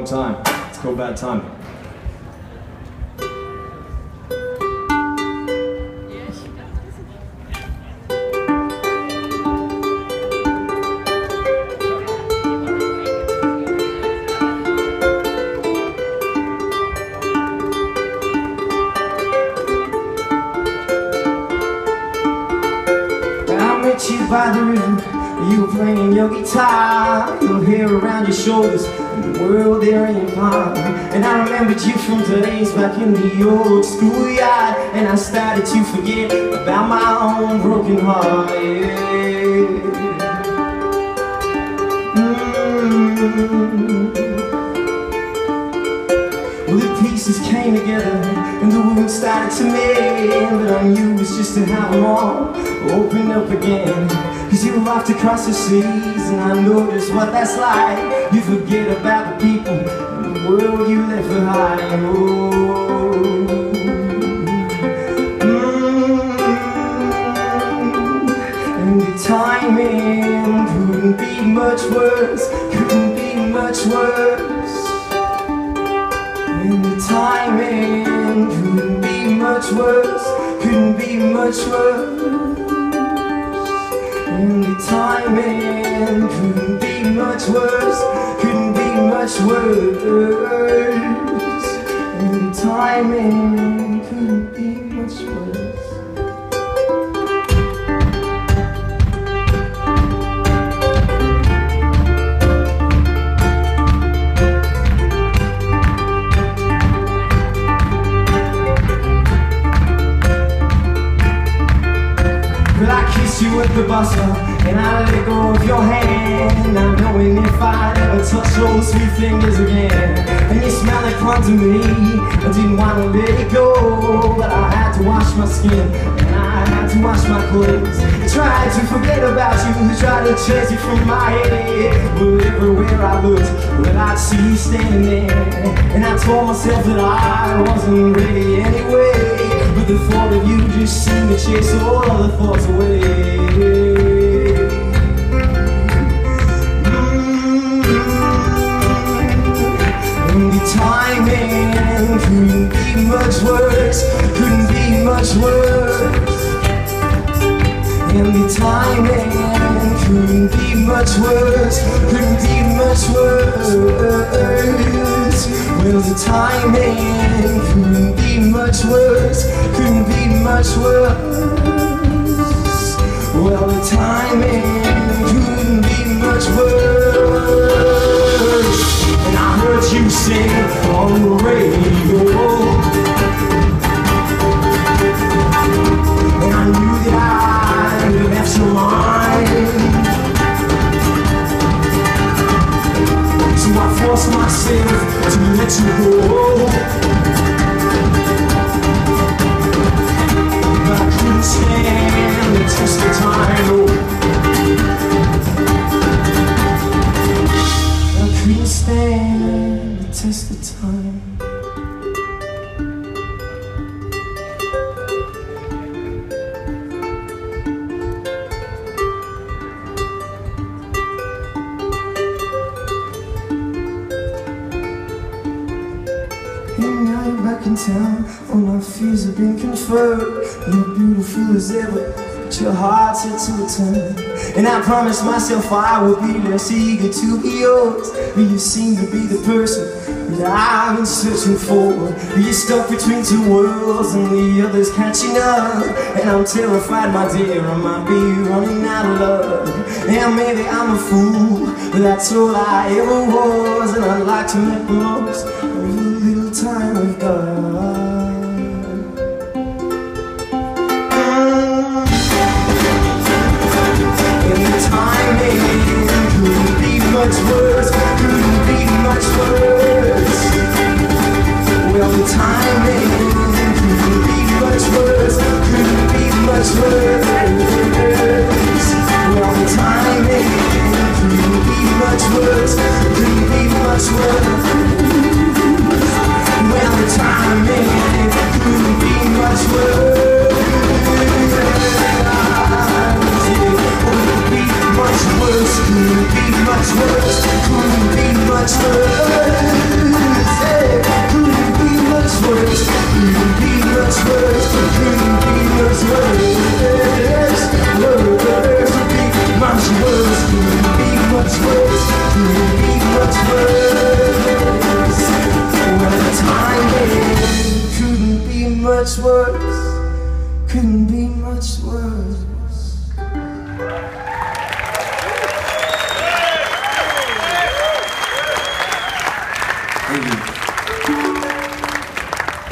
time. It's called Bad Time. You by the river, you were playing your guitar, your hair around your shoulders, and the world there in your palm. And I remembered you from days back in the old schoolyard, and I started to forget about my own broken heart. Well, the pieces came together and the wound started to mend, but I knew it was just to have them all open up again. Cause you walked across the seas and I know just what that's like. You forget about the people and the world you left behind. And the timing couldn't be much worse, couldn't be much worse. And the timing couldn't be much worse, couldn't be much worse. And the timing couldn't be much worse, couldn't be much worse. And the timing couldn't be much worse. You at the bus stop, and I let go of your hand, not knowing if I'd ever touch those sweet fingers again. And you smell like clung to me, I didn't want to let it go, but I had to wash my skin, and I had to wash my clothes. I tried to forget about you, tried to chase you from my head, but everywhere I looked, well, I'd see you standing there. And I told myself that I wasn't ready anyway, but the thought of you just seemed to chase all other thoughts away. And the timing couldn't be much worse, couldn't be much worse. And the timing couldn't be much worse, couldn't be much worse. Well, the timing couldn't be much worse, couldn't be much worse. Well, the timing couldn't be much worse. And I heard you sing on the radio, and I knew that I left your mind. So I forced myself to let you go, but I couldn't stand the test of time. I couldn't stand the test of time. And now you're back in town, all my fears have been confirmed. You're beautiful as ever, but your heart's set to return. And I promised myself I would be less eager to be yours, but you seem to be the person that I've been searching for. You're stuck between two worlds and the other's catching up, and I'm terrified, my dear, I might be running out of love. And maybe I'm a fool, but that's all I ever was, and I'd like to make the most of the little time we've got. Couldn't be much worse, couldn't be much worse. Well, the timing couldn't be much worse, couldn't be much worse. Well, the timing couldn't be much worse, couldn't be much worse. Well, the timing couldn't be much worse. Much worse, couldn't be much worse. much worse. Couldn't be